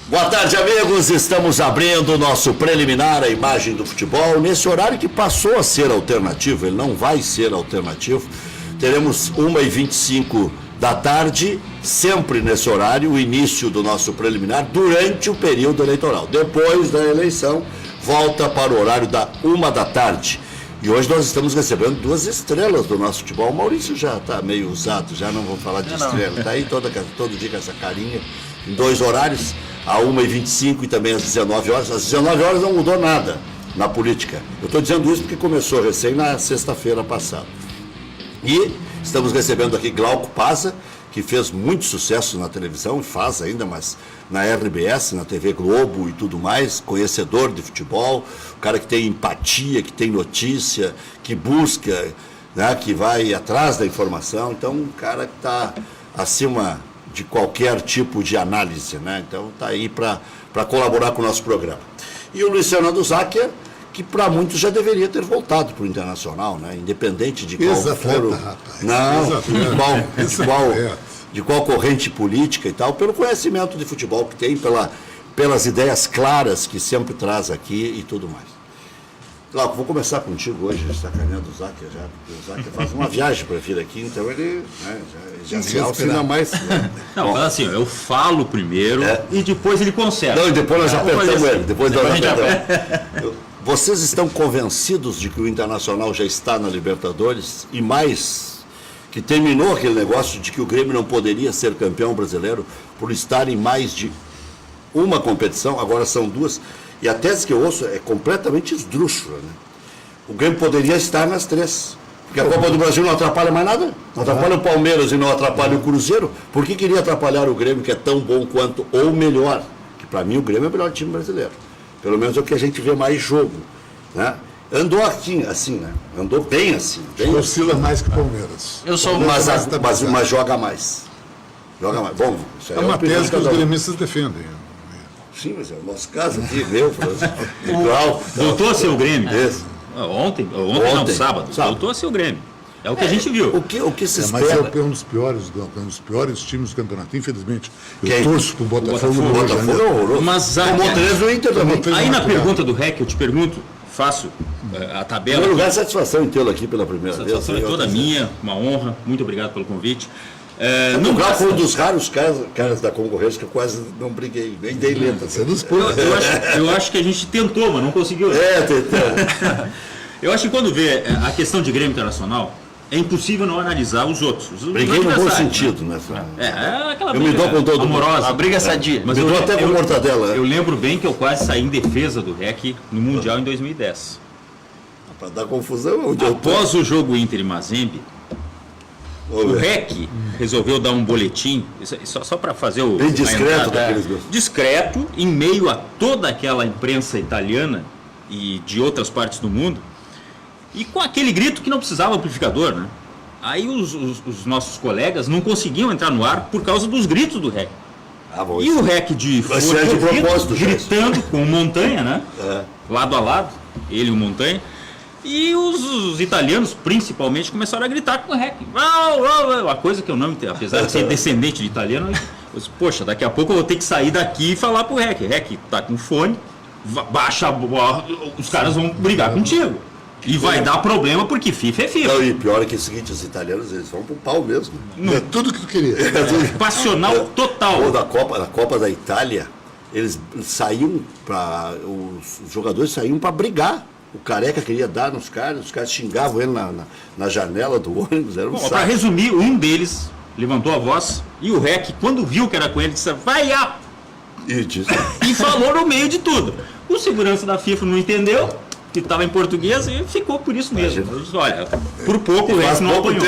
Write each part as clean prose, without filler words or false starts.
Boa tarde, amigos. Estamos abrindo o nosso preliminar, a imagem do futebol, nesse horário que passou a ser alternativo, ele não vai ser alternativo. Teremos 1h25 da tarde, sempre nesse horário, o início do nosso preliminar, durante o período eleitoral. Depois da eleição, volta para o horário da 1 da tarde. E hoje nós estamos recebendo duas estrelas do nosso futebol. O Maurício já está meio usado, já não vou falar de estrela. Está aí todo dia com essa carinha, em dois horários, a 1h25 e também às 19 horas. Às 19 horas não mudou nada na política. Eu estou dizendo isso porque começou recém na sexta-feira passada. E estamos recebendo aqui Glauco Pazza, que fez muito sucesso na televisão, e faz ainda, mas na RBS, na TV Globo e tudo mais, conhecedor de futebol, o cara que tem empatia, que tem notícia, que busca, né, que vai atrás da informação. Então, um cara que está acima de qualquer tipo de análise, né? Então, está aí para colaborar com o nosso programa. E o Luiz Fernando Záquia, que para muitos já deveria ter voltado para o Internacional, né? Independente de qual for de qual corrente política e tal, pelo conhecimento de futebol que tem, pelas ideias claras que sempre traz aqui e tudo mais. Glauco, vou começar contigo hoje, sacaneando o Záquia já, porque o Záquia faz uma viagem para vir aqui, então ele, né, já se alfina mais. Não, mas assim, eu falo primeiro e depois ele conserta. Não, e depois nós já apertamos ele. Depois nós apertamos. Vocês estão convencidos de que o Internacional já está na Libertadores e mais, que terminou aquele negócio de que o Grêmio não poderia ser campeão brasileiro por estar em mais de uma competição, agora são duas, e a tese que eu ouço é completamente esdrúxula, né? O Grêmio poderia estar nas três, porque a Copa do Brasil não atrapalha mais nada, não atrapalha o Palmeiras e não atrapalha o Cruzeiro. Por que queria atrapalhar o Grêmio, que é tão bom quanto, ou melhor? Que para mim o Grêmio é o melhor time brasileiro, pelo menos é o que a gente vê mais jogo, né? Andou aqui, assim, né? Andou bem assim. Bem oscila mais que o Palmeiras. Mas joga mais. Joga mais. Bom, isso é uma tese que os gremistas defendem. Sim, mas é o nosso caso aqui, meu. Voltou a ser o Grêmio. Ontem não, sábado. Voltou a ser o Grêmio. É o que a gente viu. O que se espera... Mas é um dos piores times do campeonato, infelizmente. Eu torço pro Botafogo. O Botafogo é horroroso. Mas o Inter também. Aí na pergunta do REC, eu te pergunto, faço a tabela. Em primeiro lugar, satisfação em tê-lo aqui pela primeira vez. Satisfação é toda minha, uma honra. Muito obrigado pelo convite. O Glauco foi um dos raros caras da concorrência que eu quase não briguei, nem dei letra. Eu acho que a gente tentou, mas não conseguiu. Tentou. Eu acho que quando vê a questão de Grêmio Internacional, é impossível não analisar os outros. Briguei no bom sentido, né? Aquela briga, eu me dou com todo amorosa. A briga sadia. Mas eu dou até com mortadela. Eu lembro bem que eu quase saí em defesa do REC no Mundial em 2010. Para dar confusão. Após o jogo Inter e Mazembe, o REC resolveu dar um boletim, só para fazer o... Bem discreto daqueles... Discreto, em meio a toda aquela imprensa italiana e de outras partes do mundo, e com aquele grito que não precisava amplificador, né? Aí os nossos colegas não conseguiam entrar no ar por causa dos gritos do REC. E o REC de gritando com o Montanha, né? Lado a lado, ele e o Montanha. E os italianos, principalmente, começaram a gritar com o REC. Uma coisa que eu não entendo, apesar de ser descendente de italiano, eu disse, poxa, daqui a pouco eu vou ter que sair daqui e falar pro REC. REC tá com fone, baixa a bola, os caras vão brigar contigo. E vai dar problema porque FIFA é FIFA. Não, e pior é que é o seguinte, os italianos, eles vão pro pau mesmo. É tudo que tu queria. Passional total. Da Copa da Itália, eles saíam os jogadores saíam para brigar. O Careca queria dar nos caras, os caras xingavam ele na janela do ônibus. Era um saco. Para resumir, um deles levantou a voz e o REC, quando viu que era com ele, disse, vai up! E falou no meio de tudo. O segurança da FIFA não entendeu, que estava em português, e ficou por isso mesmo. Olha, por pouco o REC não apanhou.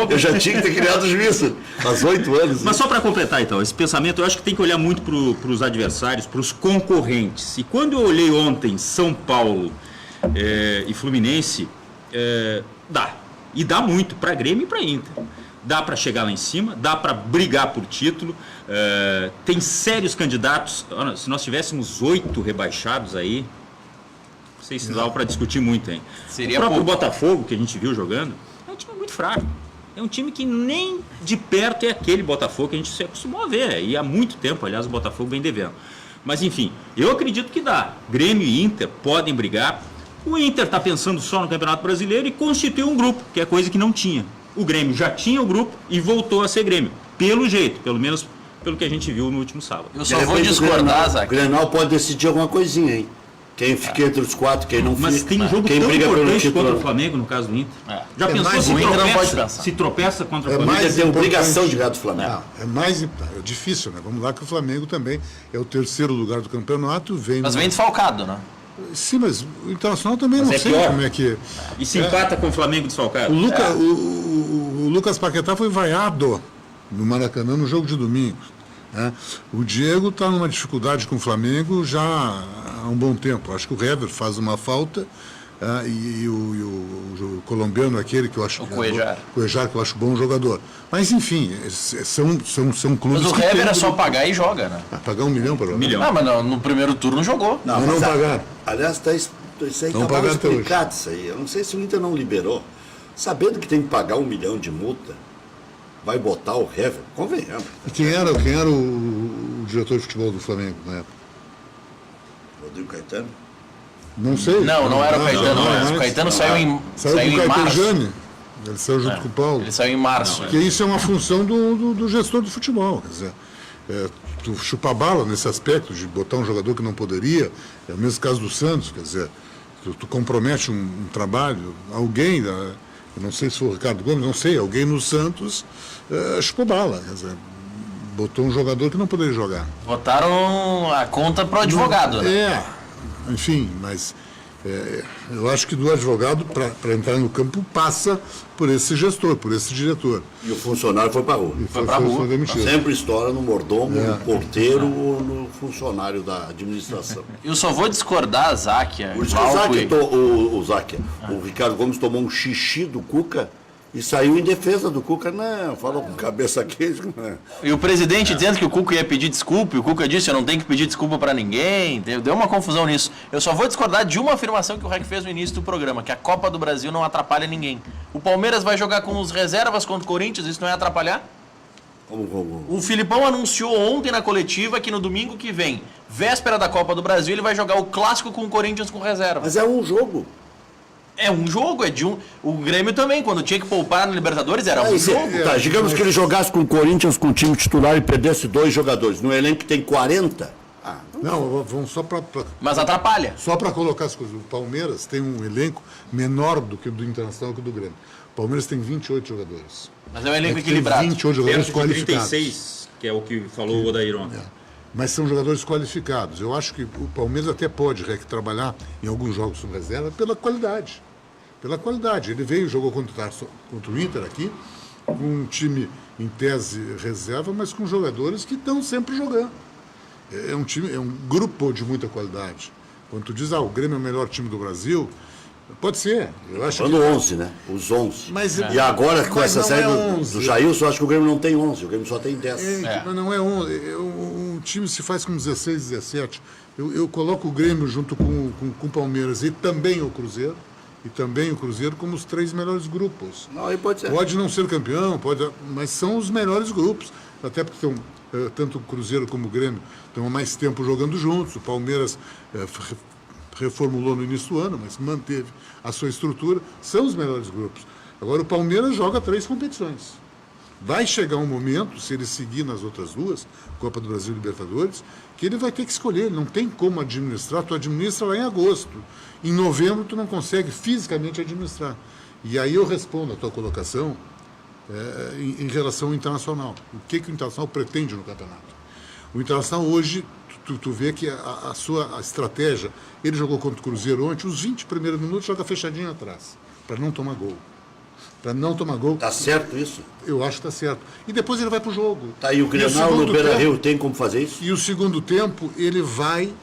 Eu já tinha que ter criado juízo, faz 8 anos. Mas só para completar, então, esse pensamento, eu acho que tem que olhar muito para os adversários, para os concorrentes. E quando eu olhei ontem São Paulo e Fluminense, dá. E dá muito para Grêmio e para Inter. Dá para chegar lá em cima, dá para brigar por título. Tem sérios candidatos. Se nós tivéssemos 8 rebaixados aí, não sei se dava para discutir muito, hein? O próprio Botafogo, que a gente viu jogando, é um time muito fraco. é um time que nem de perto é aquele Botafogo que a gente se acostumou a ver. E há muito tempo, aliás, o Botafogo vem devendo. Mas enfim, eu acredito que dá. Grêmio e Inter podem brigar. O Inter está pensando só no Campeonato Brasileiro e constituiu um grupo, que é coisa que não tinha. O Grêmio já tinha o grupo e voltou a ser Grêmio. Pelo jeito, pelo menos pelo que a gente viu no último sábado. Eu só vou discordar, Zac. O Grenal pode decidir alguma coisinha, hein? Quem fica entre os 4, quem não Mas fica. tem um jogo quem tão briga pelo importante título. contra o Flamengo, no caso do Inter. Já pensou mais se o Inter não pode tropeça, pensar. se tropeça contra o É Flamengo? mais Ele tem importante. obrigação de ganhar do Flamengo. Não, é difícil, né? Vamos lá que o Flamengo também é o terceiro lugar do campeonato. Mas vem desfalcado, né? Sim, mas o Internacional também Mas não é sei pior. como é que... E se empata com o Flamengo desfalcado? O Lucas Paquetá foi vaiado no Maracanã no jogo de domingo. Né? O Diego está numa dificuldade com o Flamengo já há um bom tempo. Acho que o Hever faz uma falta e o colombiano aquele que eu acho... O Cuejar. Cuejar, que eu acho bom jogador. Mas, enfim, são clubes Mas o que Hever têm- é só pagar e joga, né? Pagar 1 milhão para jogar. milhão. Não, mas no primeiro turno jogou. Não pagaram. Aliás, isso aí Não está mal pagaram até hoje. explicado isso aí. Eu não sei se o Inter não liberou. Sabendo que tem que pagar 1 milhão de multa, vai botar o Hever? Convenhamos. E quem era o diretor de futebol do Flamengo na época? Rodrigo Caetano? Não sei. Não era o Caetano, não, mas o mas- Caetano saiu em Saiu com o março. Caetano. Ele saiu junto com o Paulo. Ele saiu em março. Porque isso é uma função do gestor do futebol. Quer dizer, tu chupa bala nesse aspecto de botar um jogador que não poderia. É o mesmo caso do Santos. Quer dizer, tu compromete um trabalho. Alguém, eu não sei se foi o Ricardo Gomes, não sei, alguém no Santos chupou bala. Quer dizer, botou um jogador que não poderia jogar. Botaram a conta pro advogado, né? Enfim, mas eu acho que do advogado, para entrar no campo, passa por esse gestor, por esse diretor. E o funcionário foi para a rua. E Foi pra rua. foi demitido. Sempre estoura no mordomo, no porteiro ou no funcionário da administração. Eu só vou discordar, Zac. Por isso que o Zac, o Ricardo Gomes tomou um xixi do Cuca e saiu em defesa do Cuca. Não, falou com cabeça quente. E o presidente dizendo que o Cuca ia pedir desculpa, e o Cuca disse: eu não tenho que pedir desculpa para ninguém. Deu uma confusão nisso. Eu só vou discordar de uma afirmação que o Rec fez no início do programa, que a Copa do Brasil não atrapalha ninguém. O Palmeiras vai jogar com os reservas contra o Corinthians, isso não é atrapalhar? Como? O Filipão anunciou ontem na coletiva que no domingo que vem, véspera da Copa do Brasil, ele vai jogar o clássico com o Corinthians com reserva. Mas é um jogo. É um jogo, é de um. O Grêmio também, quando tinha que poupar no Libertadores, era um jogo. Tá, digamos que ele jogasse com o Corinthians com o time titular e perdesse 2 jogadores. No elenco tem 40. Não, vamos só para Mas atrapalha. colocar as coisas. O Palmeiras tem um elenco menor do que o do Internacional que o do Grêmio. O Palmeiras tem 28 jogadores. Mas é um elenco Tem equilibrado. 28 jogadores Perto de qualificados. 36, que é o que falou o Odair ontem. Mas são jogadores qualificados. Eu acho que o Palmeiras até pode trabalhar em alguns jogos sob reserva pela qualidade. Pela qualidade. Ele veio e jogou contra o Inter aqui, com um time em tese reserva, mas com jogadores que estão sempre jogando. É um grupo de muita qualidade. Quando tu diz, o Grêmio é o melhor time do Brasil, pode ser. Eu acho Falando 11, né? Os 11. Mas, E agora, com mas essa não série é do 11. Jailson, eu acho que o Grêmio não tem 11. O Grêmio só tem 10. Mas não é 11. Um time se faz com 16, 17. Eu coloco o Grêmio junto com o Palmeiras e também o Cruzeiro. Como os 3 melhores grupos. Não, aí pode ser. Pode não ser campeão, mas são os melhores grupos. Até porque tanto o Cruzeiro como o Grêmio estão há mais tempo jogando juntos. O Palmeiras reformulou no início do ano, mas manteve a sua estrutura. São os melhores grupos. Agora o Palmeiras joga 3 competições. Vai chegar um momento, se ele seguir nas outras 2, Copa do Brasil e Libertadores, que ele vai ter que escolher. Ele não tem como administrar. Tu administra lá em agosto. Em novembro tu não consegue fisicamente administrar. E aí eu respondo a tua colocação em relação ao Internacional. O que o Internacional pretende no campeonato? O Internacional hoje, tu vê que a sua estratégia, ele jogou contra o Cruzeiro ontem, os 20 primeiros minutos joga fechadinho atrás, para não tomar gol. Tá certo isso? Eu acho que está certo. E depois ele vai para o jogo. Tá, e o Grenal no Beira-Rio tem como fazer isso? E o segundo tempo, ele vai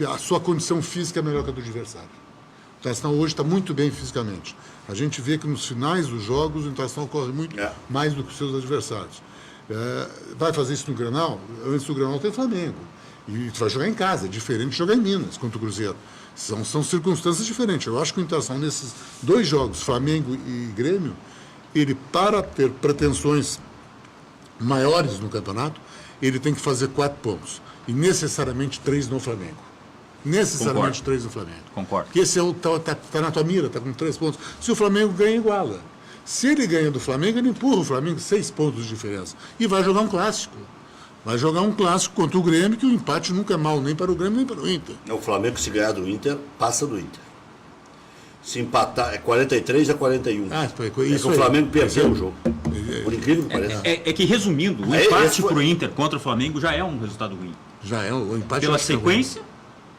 a sua condição física é melhor que a do adversário. O Internacional hoje está muito bem fisicamente. A gente vê que nos finais dos jogos o Internacional corre muito mais do que os seus adversários. Vai fazer isso no Grenal? Antes do Grenal tem Flamengo. E tu vai jogar em casa, é diferente de jogar em Minas contra o Cruzeiro. São circunstâncias diferentes. Eu acho que o Internacional, nesses 2 jogos, Flamengo e Grêmio, ele, para ter pretensões maiores no campeonato, ele tem que fazer 4 pontos. E necessariamente 3 no Flamengo. Necessariamente Concordo. 3 no Flamengo. Concordo. Porque esse tá na tua mira, tá com 3 pontos. Se o Flamengo ganha, iguala. Se ele ganha do Flamengo, ele empurra o Flamengo 6 pontos de diferença. E vai jogar um clássico. Vai jogar um clássico contra o Grêmio, que o empate nunca é mal nem para o Grêmio nem para o Inter. O Flamengo, se ganhar do Inter, passa do Inter. Se empatar, é 43-41. Foi É que isso o aí. Flamengo perdeu Mas o jogo. Por incrível que pareça. É que, resumindo, o É, empate esse foi- pro Inter contra o Flamengo já é um resultado ruim. Já é o empate. Pela eu acho que é sequência,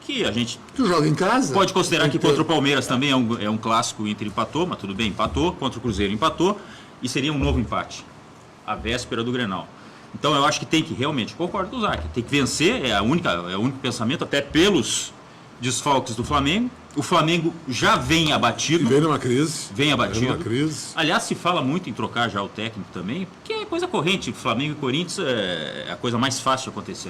que a gente ruim. Tu joga em casa. pode considerar que Então, contra o Palmeiras também é um clássico, o Inter empatou, mas tudo bem, empatou, contra o Cruzeiro empatou, e seria um novo empate, a véspera do Grenal. Então eu acho que tem que realmente, concordo com o Zac, tem que vencer, é o único pensamento, até pelos desfalques do Flamengo. O Flamengo já vem abatido. Vem numa crise. Vem abatido. Vem numa crise. Aliás, se fala muito em trocar já o técnico também, porque é coisa corrente. Flamengo e Corinthians é a coisa mais fácil de acontecer,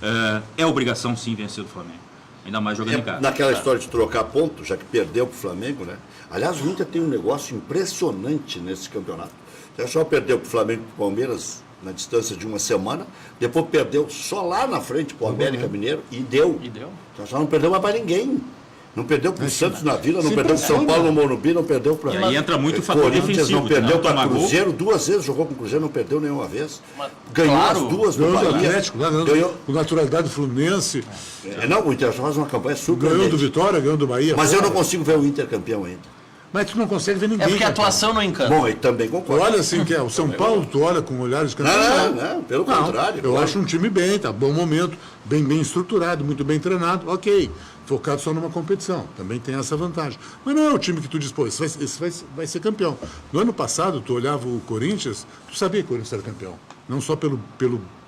né? É obrigação, sim, vencer do Flamengo. Ainda mais jogando em casa. Naquela história de trocar ponto, já que perdeu para o Flamengo, né? Aliás, o Inter tem um negócio impressionante nesse campeonato. Já só perdeu para o Flamengo e para o Palmeiras na distância de uma semana, depois perdeu só lá na frente para o América Mineiro e deu. Já só não perdeu mais para ninguém. Não perdeu para o Santos na Vila, não perdeu para o São Paulo no Morumbi, não perdeu para... E aí entra muito o fator defensivo. Não perdeu não para tomar gol. Cruzeiro 2 vezes, jogou com o Cruzeiro, não perdeu nenhuma vez. Mas, Ganhou claro, as 2 no Ganhou do Bahia. Atlético, ganhou Ganhou, com naturalidade do Fluminense. não, o Internacional faz uma campanha Ganhou surpreendente. do Vitória, ganhou do Bahia. Mas eu não fora. consigo ver o Inter campeão ainda. Mas tu não consegue ver ninguém. É porque a campeão. atuação não encanta. Bom, eu também Tu concordo. olha assim que é o São Paulo, tu olha com olhares de campeão. Não, pelo contrário. Eu claro. acho um time bem, tá bom momento, bem estruturado, muito bem treinado, ok. Focado só numa competição, também tem essa vantagem. Mas não é o time que tu diz, pô, esse vai ser campeão. No ano passado, tu olhava o Corinthians, tu sabia que o Corinthians era campeão. Não só pelo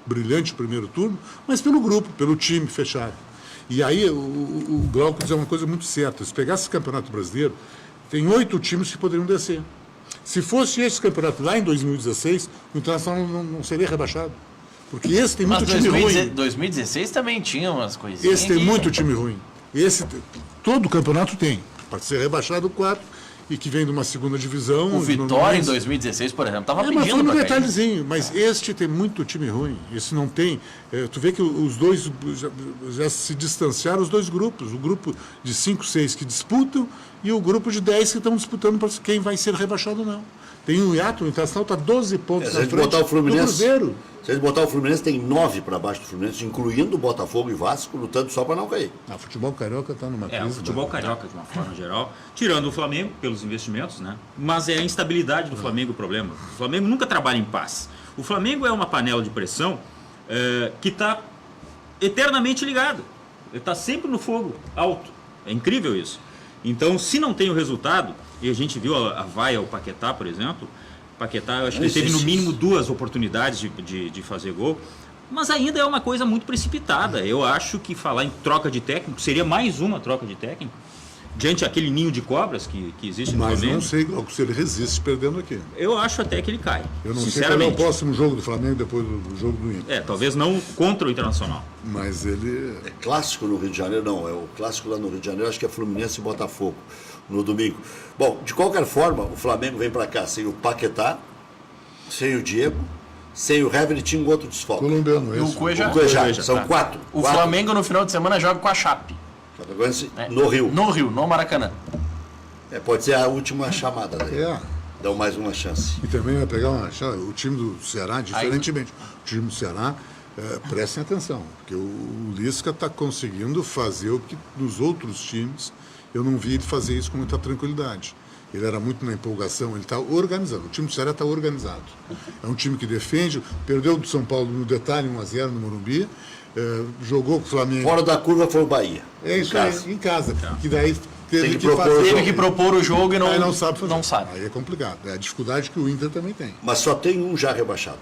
brilhante primeiro turno, mas pelo grupo, pelo time fechado. E aí o Glauco diz uma coisa muito certa, se pegasse esse campeonato brasileiro, tem 8 times que poderiam descer. Se fosse esse campeonato lá em 2016, o Internacional não seria rebaixado. Porque esse tem muito Mas time ruim. 2016 também tinha umas coisinhas. Esse tem que- muito time ruim. Todo campeonato tem. Para ser rebaixado 4 e que vem de uma segunda divisão. O Vitória em normalmente- 2016, por exemplo, tava mas pedindo foi um pra cair. detalhezinho. Mas este tem muito time ruim. Esse não tem. Tu vê que os dois já se distanciaram, os dois grupos. O grupo de 5, 6 que disputam e o grupo de 10 que estão disputando para quem vai ser rebaixado ou não. Tem um hiato, o Internacional está 12 pontos Se a na gente frente botar o do Fluminense. Cruzeiro. Se a gente botar o Fluminense, tem 9 para baixo do Fluminense, incluindo Botafogo e Vasco, lutando só para não cair. O futebol carioca está numa crise. O futebol carioca, de uma forma geral, tirando o Flamengo pelos investimentos, né? Mas é a instabilidade do Flamengo o problema. O Flamengo nunca trabalha em paz. O Flamengo é uma panela de pressão que está eternamente ligada. Ele está sempre no fogo alto. É incrível isso. Então, se não tem o resultado, e a gente viu a vaia ao Paquetá, por exemplo, Paquetá, eu acho que ele teve no mínimo 2 oportunidades de fazer gol, mas ainda é uma coisa muito precipitada. Eu acho que falar em troca de técnico seria mais uma troca de técnico, diante daquele ninho de cobras que existe no Mas Flamengo. não sei Glauco, se ele resiste perdendo aqui. Eu acho até que ele cai, Eu não sei qual é o sinceramente. próximo jogo do Flamengo depois do jogo do Inter. Talvez não contra o Internacional. Mas ele. É clássico no Rio de Janeiro, não. É o clássico lá no Rio de Janeiro, acho que é Fluminense e Botafogo, no domingo. Bom, de qualquer forma, o Flamengo vem para cá sem o Paquetá, sem o Diego, sem o Hever e tinha um outro desfalque. Colombiano, E o esse. Cuejá. O Cuejá. Cuejá, São tá. 4. O Flamengo no final de semana joga com a Chape. No Rio. No Rio, no Maracanã. Pode ser a última chamada daí. Dão mais uma chance. E também vai pegar o time do Ceará, diferentemente. O time do Ceará, prestem atenção, porque o Lisca está conseguindo fazer o que nos outros times eu não vi ele fazer isso com muita tranquilidade. Ele era muito na empolgação, ele está organizado. O time do Ceará está organizado. É um time que defende, perdeu do São Paulo no detalhe 1-0 no Morumbi, jogou com o Flamengo. Fora da curva foi o Bahia. É isso aí, em casa. Que daí Tem teve que que propor fazer. o Teve jogo. que propor o jogo e Aí não sabe fazer. Não sabe. Aí é complicado. É a dificuldade que o Inter também tem. Mas só tem um já rebaixado.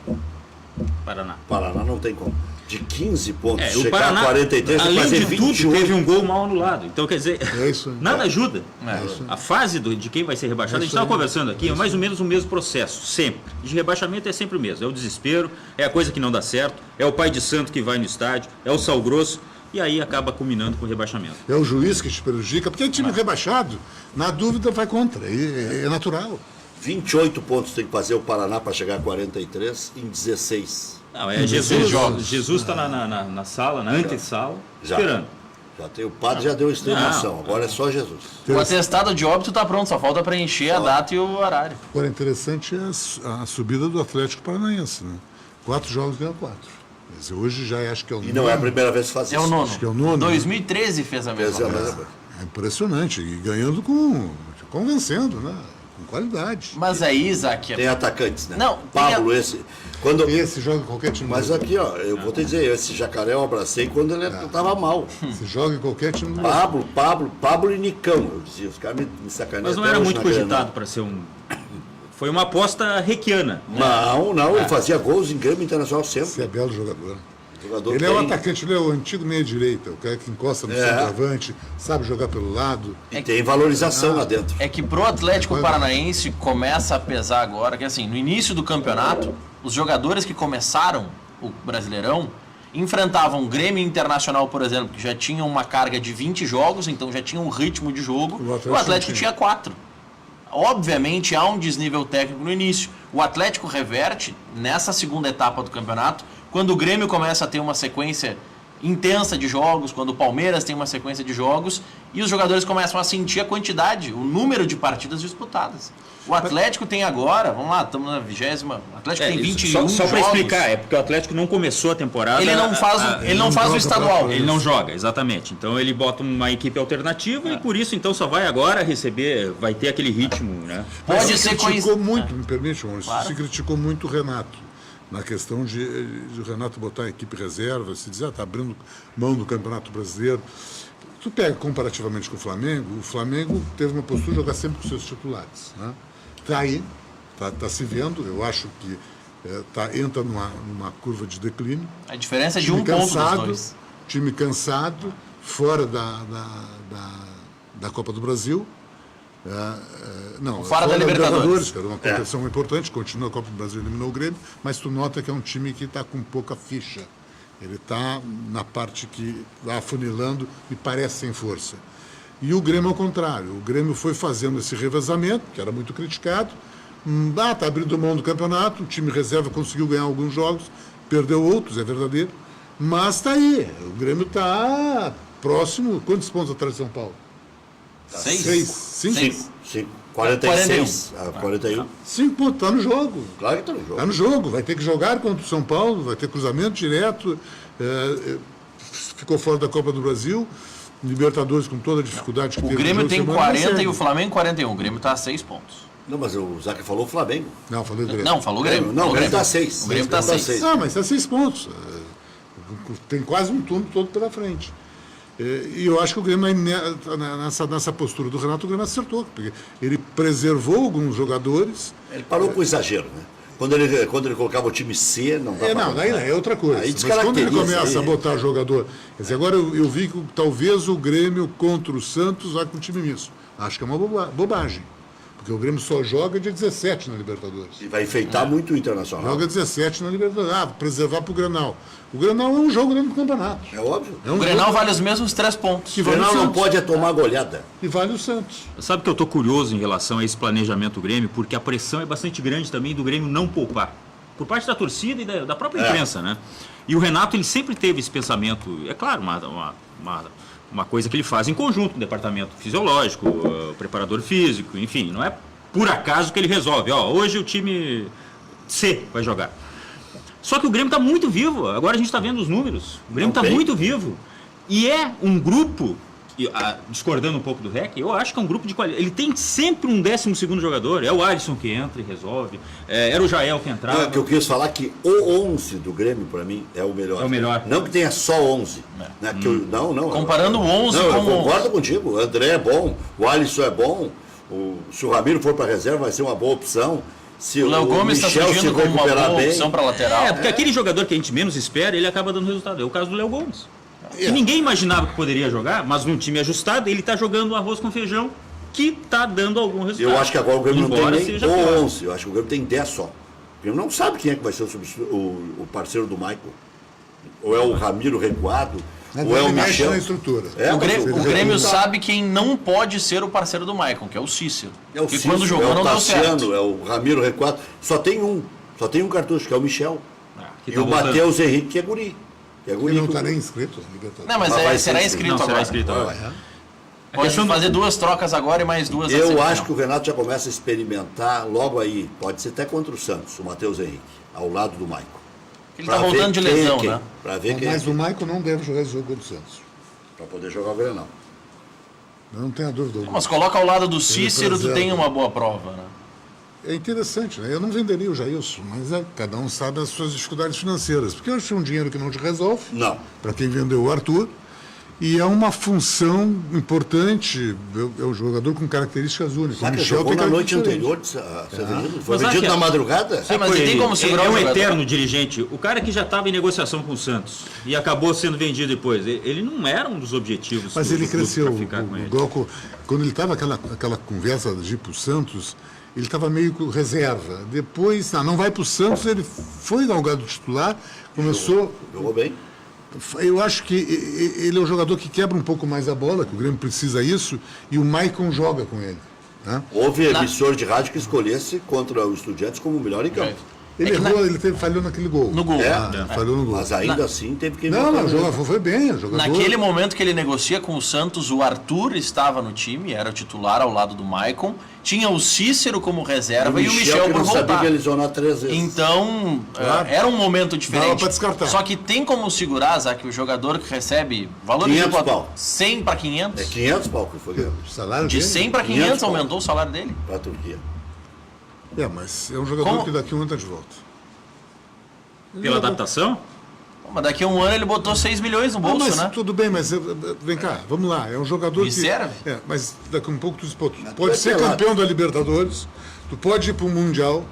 Paraná. Paraná não tem como. De 15 pontos, O chegar Paraná, a 43, tem que além fazer de 28. tudo, teve um gol mal anulado. Então, quer dizer, É isso aí. nada ajuda. isso aí. A fase de quem vai ser rebaixado, a gente estava conversando aqui, é mais ou menos o mesmo processo, sempre. De rebaixamento é sempre o mesmo. É o desespero, é a coisa que não dá certo, é o pai de santo que vai no estádio, é o sal grosso, e aí acaba culminando com o rebaixamento. É o juiz que te prejudica, porque é time rebaixado, na dúvida vai contra, é natural. 28 pontos tem que fazer o Paraná para chegar a 43 em 16. Não, Jesus está na sala, na antessala, Já. esperando. Já tem, o padre já deu a extremação, agora é só Jesus. O atestado de óbito tá pronto, só falta preencher a data e o horário. Agora, interessante é a subida do Atlético Paranaense, né? 4 jogos ganhou 4. Quer dizer, hoje já acho que é o E não é a primeira vez que faz É isso. o nono. Acho que é o nono. 2013 fez a mesma Fez a coisa. mesma. É impressionante, e ganhando convencendo, né? Com qualidade. Mas aí, Isaac... Tem atacantes, né? Não, Pablo, esse. Quando, Esse joga em qualquer time. mas do aqui, ó, eu vou te dizer, esse jacaré eu abracei quando ele estava mal. Brasil. Se joga em qualquer time do Brasil. Pablo e Nicão, eu dizia. Os caras me sacaneiam. Mas não até era hoje muito na Grenal. cogitado para ser um... Foi uma aposta requiana. Não, ele fazia gols em Grêmio Internacional sempre. Esse é belo jogador. Jogador Ele é o tem- atacante, ele é o antigo meia-direita, o cara que encosta no centroavante, sabe jogar pelo lado. E tem valorização lá dentro. É que pro Atlético Paranaense começa a pesar agora, que assim, no início do campeonato, os jogadores que começaram o Brasileirão enfrentavam o Grêmio Internacional, por exemplo, que já tinha uma carga de 20 jogos, então já tinha um ritmo de jogo, o Atlético tinha 4. Obviamente há um desnível técnico no início. O Atlético reverte nessa segunda etapa do campeonato, quando o Grêmio começa a ter uma sequência intensa de jogos, quando o Palmeiras tem uma sequência de jogos e os jogadores começam a sentir a quantidade, o número de partidas disputadas. O Atlético tem agora, vamos lá, estamos na 20ª, o Atlético tem 21 Só para jogos. explicar, é porque o Atlético não começou a temporada... Ele não faz o estadual. Ele não joga, exatamente. Então ele bota uma equipe alternativa e por isso então só vai agora receber, vai ter aquele ritmo, né? Pode Se ser criticou muito, me permite, Maurício, Claro. se criticou muito o Renato. Na questão de o Renato botar a equipe reserva, se dizer, está abrindo mão do Campeonato Brasileiro. Tu pega comparativamente com o Flamengo teve uma postura de jogar sempre com seus titulares. Né? Está aí, está se vendo, eu acho que entra numa curva de declínio. A diferença é de Time um ponto dos cansado, dois. time cansado, fora da Copa do Brasil. Não, Fora da Libertadores. que era uma competição importante, continua a Copa do Brasil, eliminou o Grêmio, mas tu nota que é um time que está com pouca ficha. Ele está na parte que vai afunilando e parece sem força. E o Grêmio ao contrário. O Grêmio foi fazendo esse revezamento, que era muito criticado. Está abrindo mão do campeonato, o time reserva conseguiu ganhar alguns jogos, perdeu outros, é verdadeiro. Mas está aí. O Grêmio está próximo. Quantos pontos atrás de São Paulo? 6. 5? 5, 46, 41. 5 pontos, está no jogo. Claro que tá no jogo. Está no jogo, vai ter que jogar contra o São Paulo, vai ter cruzamento direto. Ficou fora da Copa do Brasil. Libertadores com toda a dificuldade que O teve. Grêmio no jogo tem semana, 40 consegue. e o Flamengo 41. O Grêmio está a 6 pontos. Não, mas o Zac falou Flamengo. Não, falei do Grêmio. Não, falou o Grêmio. Não, o Falou Grêmio está 6. O Grêmio está 6. Ah, mas está 6 pontos. Tem quase um turno todo pela frente. E eu acho que o Grêmio, nessa postura do Renato, o Grêmio acertou. Porque ele preservou alguns jogadores. Ele parou com exagero, né? Quando ele colocava o time C, não dá Não, daí é outra coisa. Aí Mas quando ele descaracteriza, começa a aí- botar jogador. Quer dizer, agora eu vi que talvez o Grêmio contra o Santos vai com o time misto. Acho que é uma bobagem. Porque o Grêmio só joga dia 17 na Libertadores. E vai enfeitar muito o Internacional. Joga 17 na Libertadores. Preservar para o Grenal. O Grenal é um jogo dentro do campeonato. É óbvio. É O um Grenal jogo vale os mesmos 3 pontos. que O vale o Grenal não Santos. pode tomar goleada. E vale o Santos. Sabe que eu estou curioso em relação a esse planejamento do Grêmio, porque a pressão é bastante grande também do Grêmio não poupar. Por parte da torcida e da própria imprensa, né? E o Renato, ele sempre teve esse pensamento, é claro, uma coisa que ele faz em conjunto com o departamento fisiológico, o preparador físico, enfim, não é por acaso que ele resolve, hoje o time C vai jogar. Só que o Grêmio está muito vivo, agora a gente está vendo os números, o Grêmio está muito vivo. E é um grupo, discordando um pouco do REC, eu acho que é um grupo de qualidade. Ele tem sempre um 12º jogador, é o Alisson que entra e resolve, era o Jael que entrava. Não, que eu quis falar que o 11 do Grêmio, para mim, é o melhor. É o melhor. Não que tenha só 11. Né? Não. Comparando o 11 não, com eu o 11. concordo contigo. O André é bom, o Alisson é bom. Se o Ramiro for para reserva, vai ser uma boa opção. Se O Léo Gomes está Michel se surgindo como uma recuperar boa bem, opção para lateral. Porque aquele jogador que a gente menos espera, ele acaba dando resultado. É o caso do Léo Gomes. É. Que ninguém imaginava que poderia jogar, mas num time ajustado, ele está jogando arroz com feijão que está dando algum resultado. eu acho que agora o Grêmio não Embora tem nem seja pior. 11, eu acho que o Grêmio tem 10 só. O Grêmio não sabe quem é que vai ser o parceiro do Michael. Ou é o Ramiro recuado, ou é o Ele mexe Michel. na estrutura. É, O Grêmio, mas o Grêmio não tá. sabe quem não pode ser o parceiro do Maicon, que é o Cícero. É o Porque Cícero, quando jogou é o não deu Tassiano, certo. é o Ramiro recuado. Só tem um cartucho, que é o Michel. Que E tá o voltando. Matheus Henrique, que é guri. Que é guri Ele não que o- está nem inscrito na Libertadores. Não, mas Mas vai será ser inscrito Não, será agora. inscrito agora. A Pode questão fazer 2 trocas agora e mais 2 na Eu semifinal. acho que o Renato já começa a experimentar logo aí, pode ser até contra o Santos, o Matheus Henrique, ao lado do Maicon. Ele tá voltando de lesão, né? Para ver quem Mas o Maicon não deve jogar esse jogo contra o Santos. para poder jogar o Grenal. Não tenha dúvida alguma. Mas coloca ao lado do Cícero, tu preserva. tem uma boa prova, né? É interessante, né? Eu não venderia o Jailson, mas cada um sabe as suas dificuldades financeiras. Porque eu acho que é um dinheiro que não te resolve, Não. para quem vendeu o Arthur, e é uma função importante. É um jogador com características únicas. Sabe o que Michel jogou tem na noite características anterior a ser vendido? Foi Mas vendido aqui, na ó. madrugada? Sim, mas ele tem como segurar é o um jogador. eterno dirigente. O cara que já estava em negociação com o Santos e acabou sendo vendido depois. Ele não era um dos objetivos Mas do ele clube cresceu. pra ficar com O ele. Glauco, quando ele estava aquela conversa de ir para o Santos, ele estava meio com reserva. Depois, não vai para o Santos, ele foi galgado titular, começou. Jogou bem. Eu acho que ele é um jogador que quebra um pouco mais a bola, que o Grêmio precisa isso, e o Maicon joga com ele. Né? Houve emissor de rádio que escolhesse contra o Estudiantes como o melhor em campo. Ele É que errou, falhou naquele gol. No gol. Falhou no gol. Mas ainda assim teve que Não, botar o jogador foi bem. O jogador... Naquele momento que ele negocia com o Santos, o Arthur estava no time, era o titular ao lado do Maicon. Tinha o Cícero como reserva e o Michel que por não sabia voltar. que ele lesionar 3 vezes. Então, Claro. era um momento diferente. Dava pra descartar. Só que tem como segurar, Zac, o jogador que recebe valor 500 pau. 100 para 500? É 500 pau que foi ganhado O salário De dele? 100 para 500 500 pau. aumentou o salário dele. para a Turquia. Mas é um jogador Como? que daqui a um ano está de volta. Pela adaptação? Mas daqui a um ano ele botou 6 milhões no bolso, mas né? tudo bem, mas vem cá, vamos lá. É um jogador Me que. serve? Mas daqui a um pouco tu vai pode ser ter lá. campeão da Libertadores, tu pode ir para o Mundial,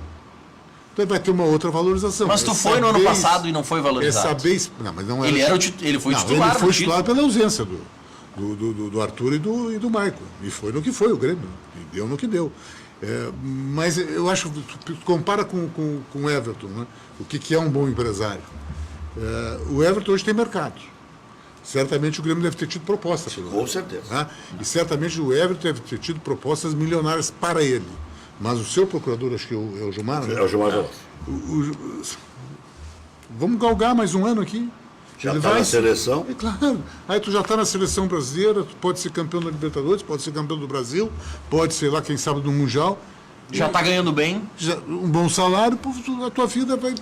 então vai ter uma outra valorização. Mas tu É foi no ano saber- passado e não foi É valorizado. saber. Não, mas não era. Ele foi Não, titular ele foi no titular título. pela ausência do Arthur e do Maicon. E foi no que foi o Grêmio. E deu no que deu. Mas eu acho que tu compara com o Everton, né? O que é um bom empresário. O Everton hoje tem mercado. Certamente o Grêmio deve ter tido proposta pelo Com certeza. né? E certamente o Everton deve ter tido propostas milionárias para ele. Mas o seu procurador, acho que é o Gilmar, né? É o Gilmar Veloso. Vamos galgar mais um ano aqui. Já Ele está vai na se- seleção. É claro. Aí tu já está na seleção brasileira, tu pode ser campeão da Libertadores, pode ser campeão do Brasil, pode ser lá, quem sabe, do Mundial. Já tá ganhando bem, Um bom salário, pô, a tua vida vai.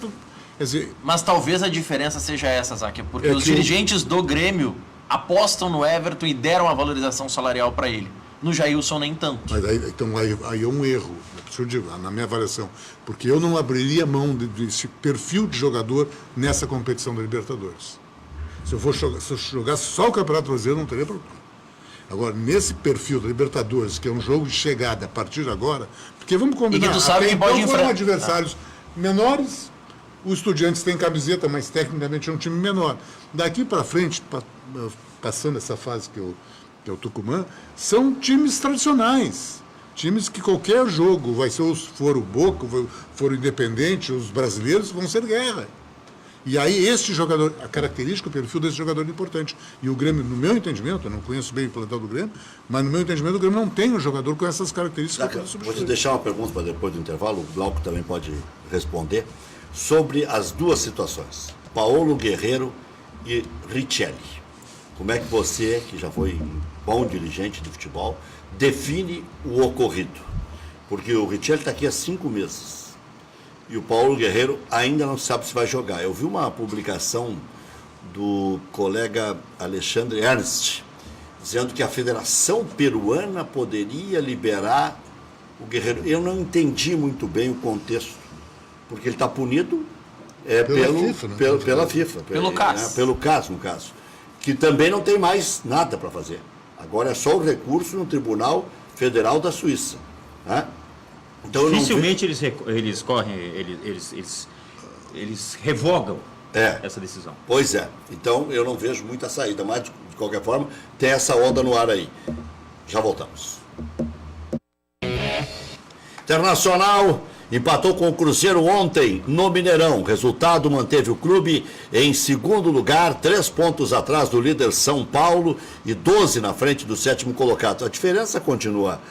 Quer dizer, mas talvez a diferença seja essa, Zac, porque É os que o- dirigentes do Grêmio apostam no Everton e deram a valorização salarial para ele. No Jailson nem tanto. mas aí é um erro, por isso eu digo, na minha avaliação, porque eu não abriria mão desse perfil de jogador nessa competição da Libertadores. Se eu jogasse só o Campeonato Brasileiro, não teria problema. Agora, nesse perfil da Libertadores, que é um jogo de chegada a partir de agora, porque vamos combinar, E que tu sabe até que pode então foram enfrentar- adversários menores, os Estudiantes têm camiseta, mas tecnicamente é um time menor. Daqui para frente, passando essa fase que é o Tucumã, são times tradicionais. Times que qualquer jogo, vai ser for o Boca, for o Independente, os brasileiros, vão ser guerra. E aí este jogador, a característica, o perfil desse jogador é importante. E o Grêmio, no meu entendimento, eu não conheço bem o plantel do Grêmio, mas no meu entendimento o Grêmio não tem um jogador com essas características para Vou te substituir. deixar uma pergunta para depois do intervalo, o Glauco também pode responder, sobre as duas situações, Paulo Guerreiro e Richelli. Como é que você, que já foi um bom dirigente de futebol, define o ocorrido? Porque o Richelli está aqui há 5 meses e o Paulo Guerreiro ainda não sabe se vai jogar. Eu vi uma publicação do colega Alexandre Ernst, dizendo que a Federação Peruana poderia liberar o Guerreiro. Eu não entendi muito bem o contexto, porque ele está punido FIFA, né? pela FIFA. Pelo CAS. Pelo CAS, no caso. Que também não tem mais nada para fazer. Agora é só o recurso no Tribunal Federal da Suíça. Né? Então, eu não Dificilmente eles correm, eles revogam essa decisão. Pois é. Então, eu não vejo muita saída, mas, de qualquer forma, tem essa onda no ar aí. Já voltamos. Internacional empatou com o Cruzeiro ontem no Mineirão. O resultado manteve o clube em segundo lugar, 3 pontos atrás do líder São Paulo e 12 na frente do 7º colocado. A diferença continua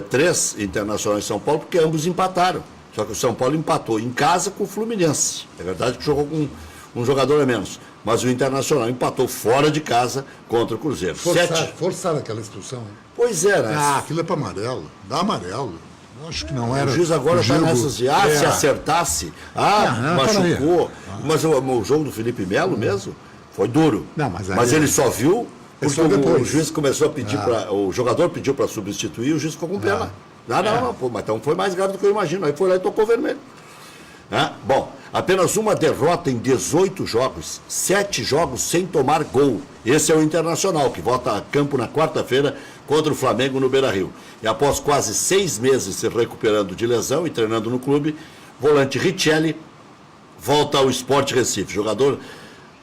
3 Internacional em São Paulo, porque ambos empataram. Só que o São Paulo empatou em casa com o Fluminense. É verdade que jogou com um jogador a menos. Mas o Internacional empatou fora de casa contra o Cruzeiro. Forçaram aquela expulsão, hein? Pois é, né? Aquilo é para amarelo. Dá amarelo. Eu acho que não era. O juiz agora está nessas de, se acertasse, machucou. Mas o jogo do Felipe Melo mesmo foi duro. Não, mas ele só viu porque o juiz começou a pedir para. O jogador pediu para substituir e o juiz ficou com pena. Não, mas então foi mais grave do que eu imagino. Aí foi lá e tocou vermelho. Bom, apenas uma derrota em 18 jogos, 7 jogos sem tomar gol. Esse é o Internacional, que volta a campo na quarta-feira contra o Flamengo no Beira-Rio. E após quase 6 meses se recuperando de lesão e treinando no clube, volante Richelli volta ao Sport Recife. O jogador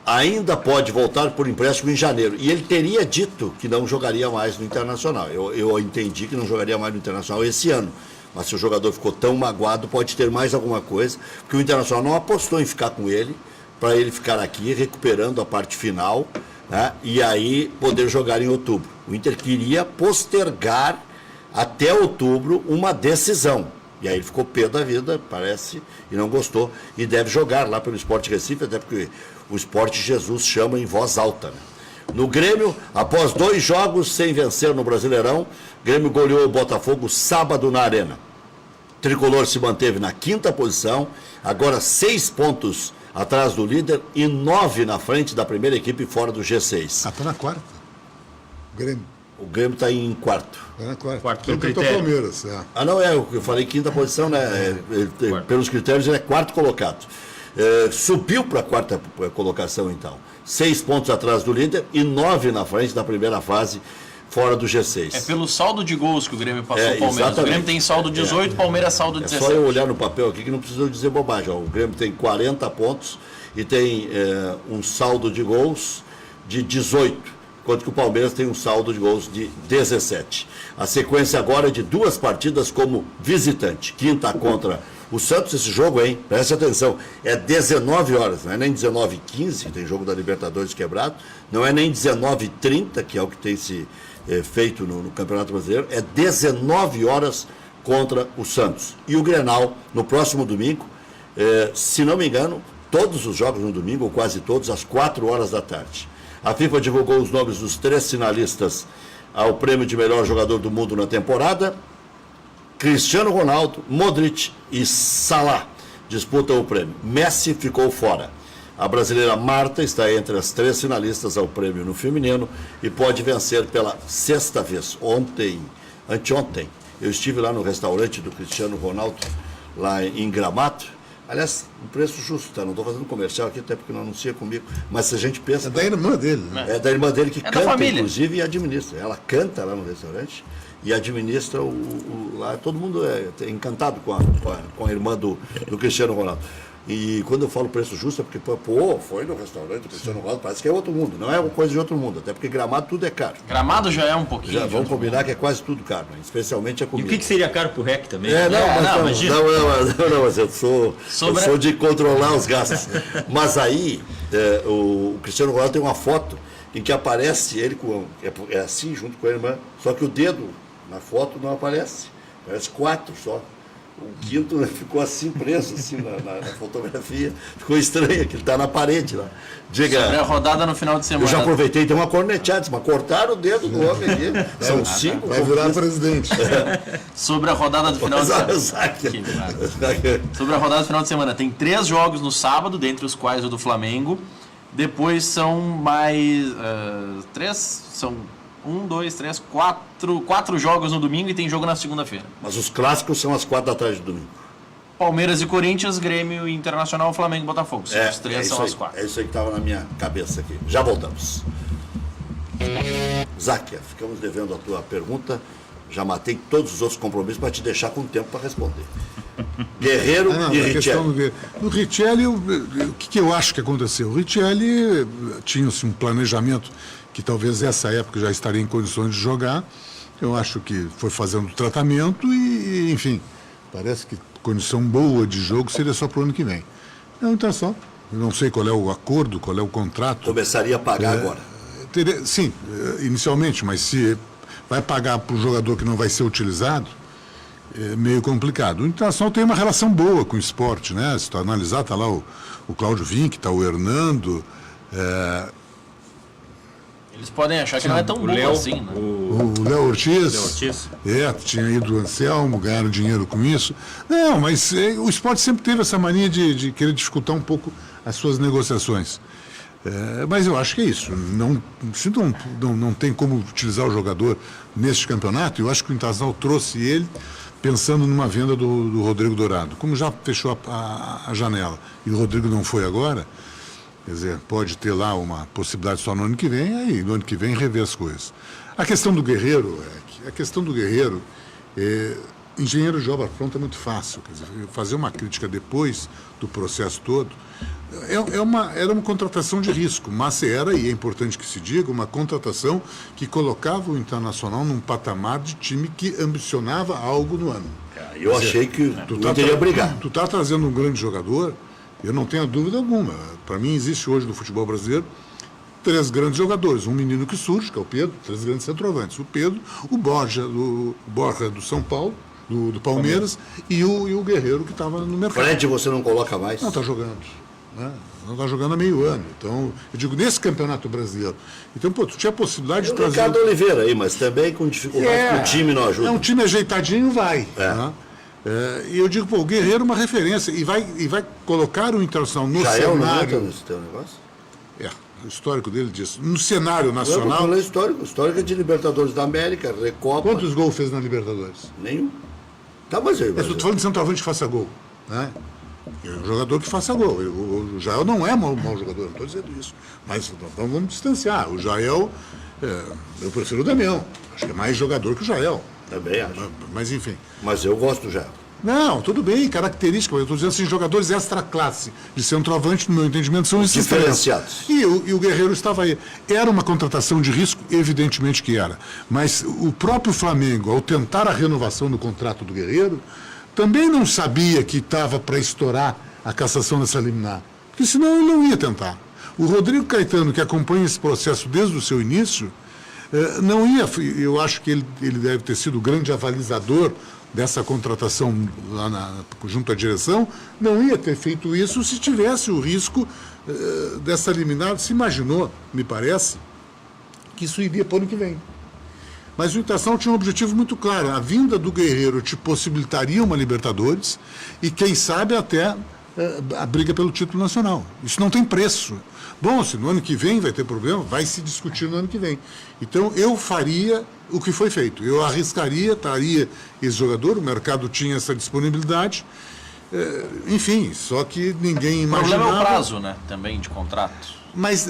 ainda pode voltar por empréstimo em janeiro. E ele teria dito que não jogaria mais no Internacional. Eu entendi que não jogaria mais no Internacional esse ano. Mas se o jogador ficou tão magoado, pode ter mais alguma coisa, porque o Internacional não apostou em ficar com ele, para ele ficar aqui recuperando a parte final, né, e aí poder jogar em outubro. O Inter queria postergar até outubro uma decisão. E aí ele ficou pé da vida, parece, e não gostou, e deve jogar lá pelo Sport Recife, até porque o Sport Jesus chama em voz alta, né? No Grêmio, após 2 jogos sem vencer no Brasileirão, Grêmio goleou o Botafogo sábado na Arena. O tricolor se manteve na 5ª posição, agora 6 pontos atrás do líder e 9 na frente da primeira equipe fora do G6. Está na 4ª. Grêmio. O Grêmio está em 4º. Está na 4ª. Quarto pelo Quinto critério. Palmeiras. Não, eu falei 5ª posição, né? Pelos critérios ele é 4º colocado. Subiu para a 4ª colocação, então. 6 pontos atrás do líder e 9 na frente da primeira fase, fora do G6. É pelo saldo de gols que o Grêmio passou o Palmeiras. Exatamente. O Grêmio tem saldo 18, Palmeiras saldo 17. É só eu olhar no papel aqui que não precisa dizer bobagem. O Grêmio tem 40 pontos e tem um saldo de gols de 18, enquanto que o Palmeiras tem um saldo de gols de 17. A sequência agora é de 2 partidas como visitante. 5ª contra o Santos, esse jogo, hein? Preste atenção, é 19 horas, não é nem 19h15, que tem jogo da Libertadores quebrado, não é nem 19h30, que é o que tem se feito no Campeonato Brasileiro, é 19 horas contra o Santos. E o Grenal, no próximo domingo, se não me engano, todos os jogos no domingo, ou quase todos, às 4 horas da tarde. A FIFA divulgou os nomes dos 3 finalistas ao prêmio de melhor jogador do mundo na temporada. Cristiano Ronaldo, Modric e Salah disputam o prêmio. Messi ficou fora. A brasileira Marta está entre as 3 finalistas ao prêmio no feminino e pode vencer pela 6ª vez. Anteontem, eu estive lá no restaurante do Cristiano Ronaldo, lá em Gramado. Aliás, um preço justo, tá? Não estou fazendo comercial aqui, até porque não anuncia comigo. Mas se a gente pensa... É da irmã dele, né? É da irmã dele que canta, inclusive, e administra. Ela canta lá no restaurante e administra lá. Todo mundo é encantado com a irmã do Cristiano Ronaldo. E quando eu falo preço justo é porque, foi no restaurante do Cristiano Ronaldo, parece que é outro mundo. Não é uma coisa de outro mundo, até porque Gramado tudo é caro. Gramado já é um pouquinho. Já vamos combinar que é quase tudo caro, né? Especialmente a E comida. o que seria caro pro REC também? Não, mas eu sou de controlar os gastos. Mas aí, o Cristiano Ronaldo tem uma foto em que aparece ele é assim, junto com a irmã, só que o dedo na foto não aparece, parece 4 só. O 5º ficou assim, preso assim, na fotografia. Ficou estranho, que ele está na parede lá. Diga, sobre a rodada no final de semana. Eu já aproveitei e dei uma corneteada, mas cortaram o dedo do homem aqui. São 5. Vai virar presidente. Sobre a rodada do final de semana. Sobre a rodada do final de semana. Tem 3 jogos no sábado, dentre os quais o do Flamengo. Depois são mais 3, são 1, 2, 3, 4 jogos no domingo e tem jogo na segunda-feira. Mas os clássicos são às 4 da tarde do domingo. Palmeiras e Corinthians, Grêmio e Internacional, Flamengo e Botafogo. Os 3 são às 4. É isso aí que estava na minha cabeça aqui. Já voltamos. Záquia, ficamos devendo a tua pergunta Já matei todos os outros compromissos para te deixar com tempo para responder. Guerreiro e Richelli. O Richelli, o que eu acho que aconteceu? O Richelli tinha-se um planejamento que talvez essa época já estaria em condições de jogar. Eu acho que foi fazendo tratamento e, enfim, parece que condição boa de jogo seria só para o ano que vem. É uma intenção. Eu não sei qual é o acordo, qual é o contrato. Começaria a pagar agora. Sim, inicialmente, mas se vai pagar para o jogador que não vai ser utilizado, é meio complicado. O Internacional tem uma relação boa com o esporte, né? Se tu analisar, está lá o Cláudio Vinck, está o Hernando. Eles podem achar que não é tão bom assim, né? O Léo Ortiz. Tinha ido o Anselmo, ganharam dinheiro com isso. Não, mas o esporte sempre teve essa mania de querer dificultar um pouco as suas negociações. Mas eu acho que é isso. Não tem como utilizar o jogador neste campeonato. Eu acho que o Internacional trouxe ele pensando numa venda do Rodrigo Dourado. Como já fechou a janela e o Rodrigo não foi agora, quer dizer, pode ter lá uma possibilidade só no ano que vem, aí no ano que vem rever as coisas. A questão do Guerreiro, engenheiro de obra pronta é muito fácil. Quer dizer, fazer uma crítica depois do processo todo era uma contratação de risco, mas era, e é importante que se diga, uma contratação que colocava o Internacional num patamar de time que ambicionava algo no ano. Eu achei que não teria brigar. Tu está trazendo um grande jogador, eu não tenho dúvida alguma. Para mim existe hoje no futebol brasileiro 3 grandes jogadores. Um menino que surge, que é o Pedro, 3 grandes centroavantes. O Pedro, o Borja do São Paulo, do Palmeiras, e o Guerreiro que estava no mercado. Fred você não coloca mais? Não, está jogando. Né? Não está jogando há meio ano. Então, eu digo, nesse campeonato brasileiro. Então, tu tinha a possibilidade de trazer... O Ricardo Oliveira aí, mas também com dificuldade, que o time não ajuda. Um time ajeitadinho vai. Né? E eu digo, o Guerreiro é uma referência. E vai colocar o Internacional no cenário... não entra nesse teu negócio? O histórico dele diz. No cenário nacional... Eu falei histórico é de Libertadores da América, Recopa... Quantos gols fez na Libertadores? Nenhum. Tá, mas eu estou falando de centroavante que faça gol. Né? É um jogador que faça gol. O Jael não é mau jogador, não estou dizendo isso. Mas então vamos distanciar. O Jael, eu prefiro o Damião. Acho que é mais jogador que o Jael. Também acho. Mas enfim. Mas eu gosto do Jael. Não, tudo bem, característica. Eu estou dizendo assim, jogadores extra classe de centroavante, no meu entendimento, são esses diferenciados. E o Guerreiro estava aí. Era uma contratação de risco? Evidentemente que era. Mas o próprio Flamengo, ao tentar a renovação do contrato do Guerreiro, também não sabia que estava para estourar a cassação dessa liminar. Porque senão ele não ia tentar. O Rodrigo Caetano, que acompanha esse processo desde o seu início, não ia. Eu acho que ele deve ter sido o grande avalizador dessa contratação lá junto à direção, não ia ter feito isso se tivesse o risco dessa liminar. Se imaginou, me parece, que isso iria para o ano que vem. Mas o Internacional tinha um objetivo muito claro. A vinda do Guerreiro te possibilitaria uma Libertadores e, quem sabe, até a briga pelo título nacional. Isso não tem preço. Bom, se no ano que vem vai ter problema, vai se discutir no ano que vem. Então, eu faria o que foi feito. Eu arriscaria, traria esse jogador, o mercado tinha essa disponibilidade. Enfim, só que ninguém imaginava... O problema é o prazo, né? Também, de contrato. Mas,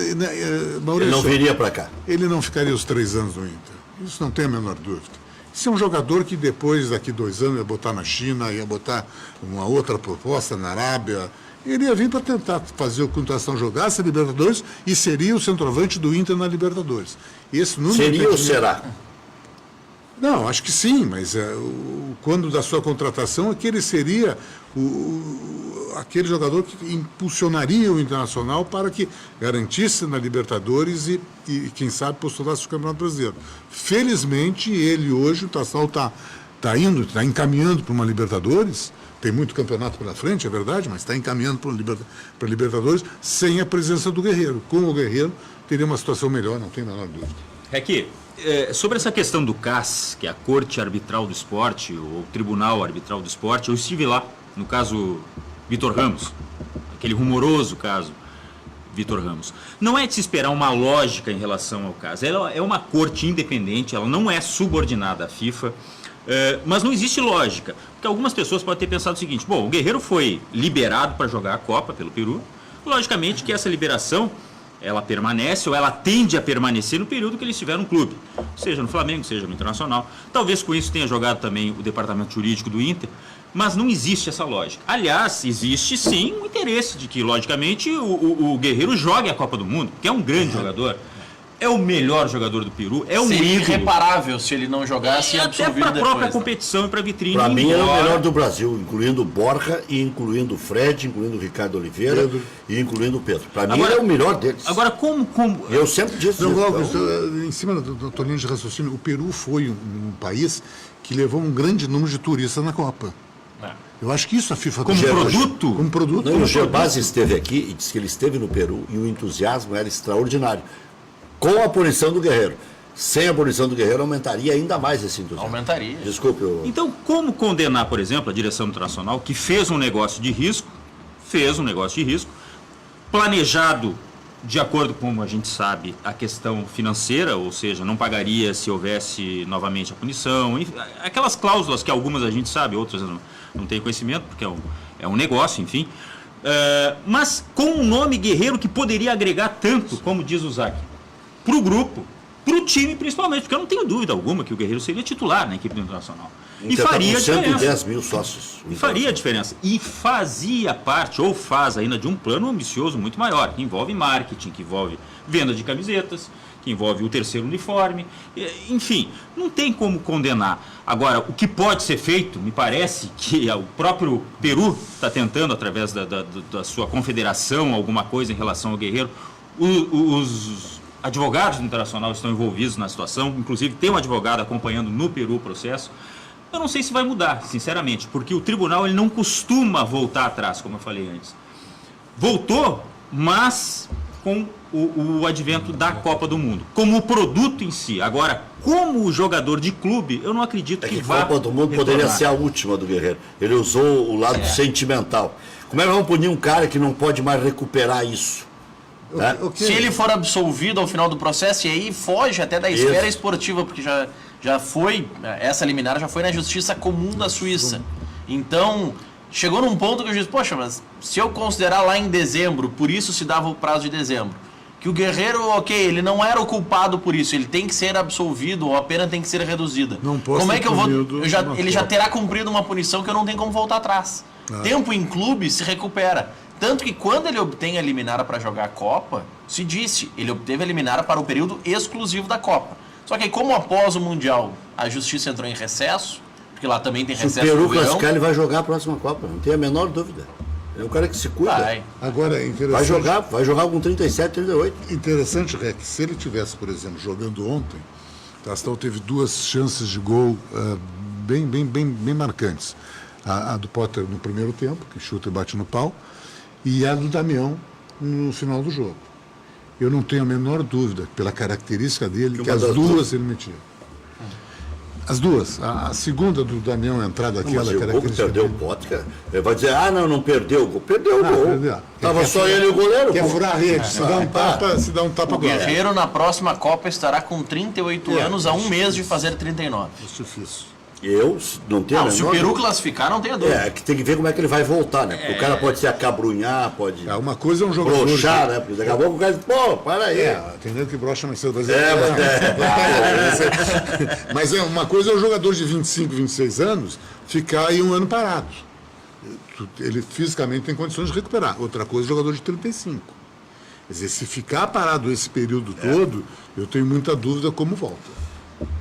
Maurício... Ele não viria para cá. Ele não ficaria os 3 anos no Inter. Isso não tem a menor dúvida. Isso é um jogador que depois, daqui 2 anos, ia botar na China, ia botar uma outra proposta na Arábia. Ele ia vir para tentar fazer o que o Internacional jogasse a Libertadores e seria o centroavante do Inter na Libertadores. Seria ou será? Não, acho que sim, mas quando da sua contratação é que ele seria aquele jogador que impulsionaria o Internacional para que garantisse na Libertadores e quem sabe, postulasse o Campeonato Brasileiro. Felizmente, ele hoje, o Internacional está encaminhando para uma Libertadores, tem muito campeonato pela frente, é verdade, mas está encaminhando para a Libertadores sem a presença do Guerreiro. Com o Guerreiro, teria uma situação melhor, não tem a menor dúvida. Aqui, sobre essa questão do CAS, que é a Corte Arbitral do Esporte, ou Tribunal Arbitral do Esporte, eu estive lá, no caso Vitor Ramos, aquele rumoroso caso Vitor Ramos. Não é de se esperar uma lógica em relação ao caso. Ela é uma corte independente, ela não é subordinada à FIFA, mas não existe lógica. Porque algumas pessoas podem ter pensado o seguinte: bom, o Guerreiro foi liberado para jogar a Copa pelo Peru, logicamente que essa liberação ela permanece ou ela tende a permanecer no período que ele estiver no clube, seja no Flamengo, seja no Internacional. Talvez com isso tenha jogado também o departamento jurídico do Inter, mas não existe essa lógica. Aliás, existe sim um interesse de que, logicamente, o Guerreiro jogue a Copa do Mundo, que é um grande jogador. É o melhor jogador do Peru, é um Seria ídolo. irreparável se ele não jogasse e Até absolvido para a própria depois, né? competição e para a vitrine. Para mim, ele é o embora- melhor do Brasil, incluindo o Borja, e incluindo o Fred, incluindo o Ricardo Oliveira Pedro. e incluindo o Pedro. Para mim, Agora- ele é o melhor deles. Agora, como Eu sempre disse Não, isso. Glauco, Então, em cima da tua linha de raciocínio, o Peru foi um país que levou um grande número de turistas na Copa. É. Eu acho que isso a FIFA como tem. produto? Como produto. Não, como o Gerbasi produto. esteve aqui e disse que ele esteve no Peru e o entusiasmo era extraordinário. Com a punição do Guerreiro. Sem a punição do Guerreiro, aumentaria ainda mais esse entusiasmo. Aumentaria. Desculpe, Então, como condenar, por exemplo, a direção internacional que fez um negócio de risco, planejado de acordo com, a gente sabe, a questão financeira, ou seja, não pagaria se houvesse novamente a punição, enfim, aquelas cláusulas que algumas a gente sabe, outras não tem conhecimento, porque é um negócio, enfim. Mas com um nome Guerreiro que poderia agregar tanto, como diz o Zac, para o grupo, para o time principalmente, porque eu não tenho dúvida alguma que o Guerreiro seria titular na equipe do Internacional. E faria a diferença. 110 mil sócios. E faria a diferença. E fazia parte, ou faz ainda, de um plano ambicioso muito maior, que envolve marketing, que envolve venda de camisetas, que envolve o terceiro uniforme. Enfim, não tem como condenar. Agora, o que pode ser feito, me parece que o próprio Peru está tentando, através da sua confederação, alguma coisa em relação ao Guerreiro. Os advogados do Internacional estão envolvidos na situação, inclusive tem um advogado acompanhando no Peru o processo. Eu não sei se vai mudar, sinceramente, porque o tribunal ele não costuma voltar atrás, como eu falei antes. Voltou, mas com o advento da Copa do Mundo, como o produto em si. Agora, como jogador de clube, eu não acredito É que que a vá Copa do Mundo retornar. poderia ser a última do Guerreiro. Ele usou o lado sentimental. Como é que vamos punir um cara que não pode mais recuperar isso? Né? Ok. Se ele for absolvido ao final do processo, e aí foge até da esfera Isso. esportiva, porque já foi, essa liminar já foi na Justiça Comum da Suíça. Então, chegou num ponto que eu disse, poxa, mas se eu considerar lá em dezembro, por isso se dava o prazo de dezembro, que o Guerreiro, ok, ele não era o culpado por isso, ele tem que ser absolvido ou a pena tem que ser reduzida. Não posso Como é que eu vou... punido uma ele já Copa. terá cumprido uma punição que eu não tenho como voltar atrás. Tempo em clube se recupera. Tanto que quando ele obtém a liminar para jogar a Copa, se disse, ele obteve a liminar para o período exclusivo da Copa. Só que como após o Mundial a Justiça entrou em recesso, porque lá também tem Se o recesso Peru no verão, classificar, ele vai jogar a próxima Copa, não tem a menor dúvida. Ele é um cara que se cuida. vai. Agora, é interessante. Vai jogar com 37, 38. Interessante, Rex, se ele tivesse, por exemplo, jogando ontem, o Tastal teve duas chances de gol bem marcantes. A do Potter no primeiro tempo, que chuta e bate no pau, e a do Damião no final do jogo. Eu não tenho a menor dúvida, pela característica dele, que uma as das duas ele metia. As duas. A segunda do Damião entrar daquela Mas o gol que característica perdeu o dele. Pote, cara, ele vai dizer, não perdeu o gol. Perdeu o gol. perdeu. Tava Quer só furar- ele e o goleiro. Quer pô. furar a rede, se dá um tapa O Guerreiro na próxima Copa estará com 38 anos, a um mês de fazer 39. É difícil. Eu não tenho a Não, se o menor Peru dúvida. classificar, não tenha dúvida. É, que tem que ver como é que ele vai voltar, né? Porque o cara pode se acabrunhar, pode Uma coisa é um jogador. broxar, né? Porque daqui a pouco o cara diz, pô, para aí. Entendendo que brocha mais cedo. Mas Mas mas uma coisa é o jogador de 25, 26 anos ficar aí um ano parado. Ele fisicamente tem condições de recuperar. Outra coisa é o jogador de 35. Quer dizer, se ficar parado esse período todo, eu tenho muita dúvida como volta.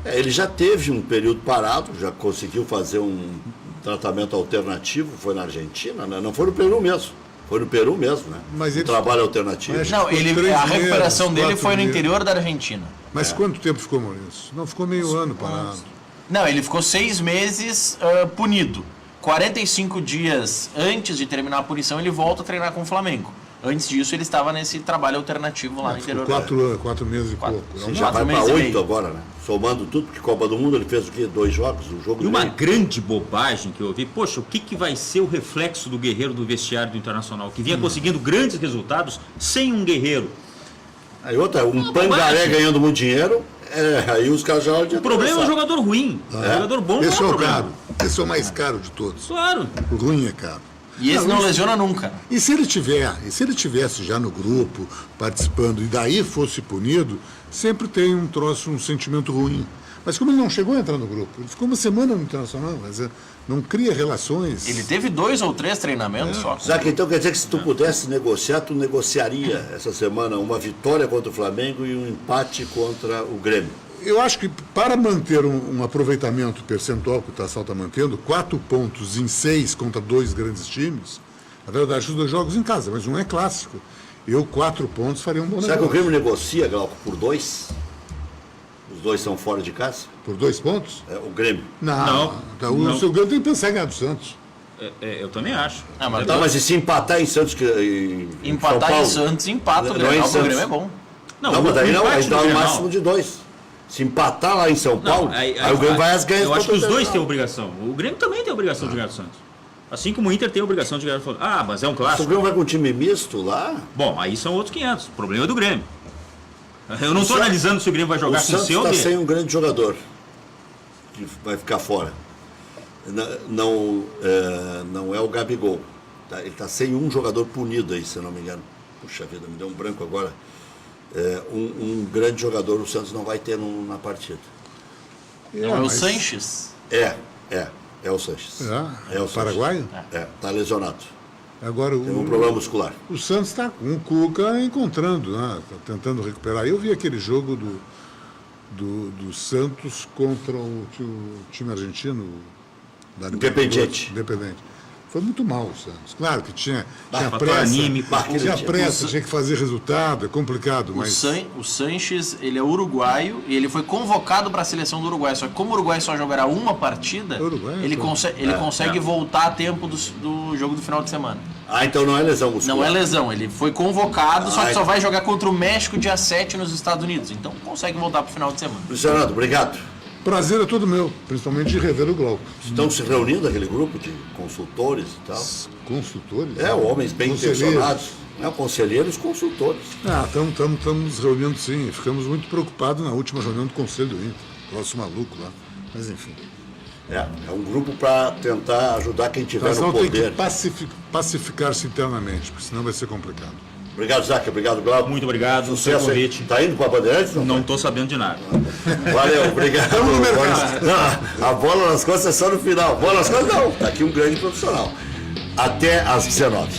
ele já teve um período parado, já conseguiu fazer um tratamento alternativo, foi na Argentina, né? Não foi no Peru mesmo. Foi no Peru mesmo, né? Mas um ele- trabalho alternativo. Mas- Não, Ficou 3 a recuperação meses, dele 4 foi no meses. interior da Argentina. Mas quanto tempo ficou, Maurício? Não, ficou meio ano parado. Não, ele ficou 6 meses punido. 45 dias antes de terminar a punição, ele volta a treinar com o Flamengo. Antes disso, ele estava nesse trabalho alternativo lá no interior Ficou 4 meses e pouco. Sim, já vai 4 para meses e 8 meio. agora, né? Somando tudo, porque Copa do Mundo ele fez o quê? 2 jogos, um jogo E uma meio. grande bobagem que eu ouvi, poxa, o que vai ser o reflexo do Guerreiro do vestiário do Internacional, que vinha conseguindo grandes resultados sem um Guerreiro? Aí outra, um Uma pangaré bobagem. ganhando muito dinheiro, aí os caras já olham de O problema é o atravessar. jogador ruim. O jogador bom não é Esse é o problema. caro. Esse é o mais caro de todos. Claro. O ruim é caro. E esse não lesiona nunca. E se ele tivesse já no grupo, participando, e daí fosse punido, sempre tem um sentimento ruim. Mas como ele não chegou a entrar no grupo, ele ficou uma semana no Internacional, mas não cria relações. Ele teve 2 ou 3 treinamentos só. Zaca, então quer dizer que se tu pudesse negociar, tu negociaria essa semana uma vitória contra o Flamengo e um empate contra o Grêmio? Eu acho que para manter um aproveitamento percentual que o Tassal está mantendo, 4 pontos em 6 contra 2 grandes times, na verdade, os 2 jogos em casa, mas um é clássico. 4 pontos faria um bom Será que o negócio. Grêmio negocia, Glauco, por 2? Os 2 são fora de casa? Por 2 pontos? O Grêmio. Não. O seu Grêmio tem que pensar em ganhar do Santos. Eu também acho. Mas Tá, mas e se empatar em Santos? empatar São em Paulo? Santos, empata o Não é em Grenal, porque o Santos. Grêmio é bom. Não, mas daí não, empate aí do dá um Grenal. máximo de 2. Se empatar lá em São Paulo, aí o Grêmio vai às ganhas. Eu acho que os contra o dois têm Internacional. obrigação. O Grêmio também tem obrigação de ganhar do Santos. Assim como o Inter tem a obrigação de ganhar do Flamengo. Ah, mas é um Se o clássico. Grêmio vai com um time misto lá, Bom, aí são outros 500. O problema é do Grêmio. Eu não estou analisando se o Grêmio vai o jogar com o Santos seu está dele. sem um grande jogador que vai ficar fora. Não é o Gabigol. Ele está sem um jogador punido aí, se eu não me engano. Puxa vida, me deu um branco agora. Um grande jogador o Santos não vai ter na partida. Não é o Sanches? É o Sanches. É o paraguaio? Tá lesionado. Agora, Tem um problema muscular. o Santos está com o Cuca encontrando, né? Tá tentando recuperar. Eu vi aquele jogo do Santos contra o time argentino. Da Independiente. Independente. Foi muito mal o Santos. Claro que tinha fator pressa. anímico. Tinha pressa, tinha que fazer resultado, é complicado. Mas O Sanches, ele é uruguaio e ele foi convocado para a seleção do Uruguai. Só que como o Uruguai só jogará uma partida, Uruguai, ele então. consegue voltar a tempo do jogo do final de semana. Então não é lesão muscular. Não é lesão, ele foi convocado, só que Ah, só vai jogar contra o México dia 7 nos Estados Unidos. Então consegue voltar para o final de semana. Luiz Fernando, obrigado. prazer é todo meu, principalmente de rever o Glauco. Estão se reunindo aquele grupo de consultores e tal? Consultores? Homens bem Conselheiros. intencionados. Conselheiros, consultores. Estamos nos reunindo sim. Ficamos muito preocupados na última reunião do Conselho do Inter. Troço maluco lá. Mas enfim. É um grupo para tentar ajudar quem tiver Nós no vamos ter poder. que pacificar-se internamente, porque senão vai ser complicado. Obrigado, Zaca. Obrigado, Glauco. Muito obrigado pelo seu Sucesso aí. convite. Tá indo para a Bandeirantes? Não estou sabendo de nada. Valeu, obrigado. Estamos no mercado. Não, a bola nas costas é só no final. Bola nas costas não. Tá aqui um grande profissional. Até às 19h.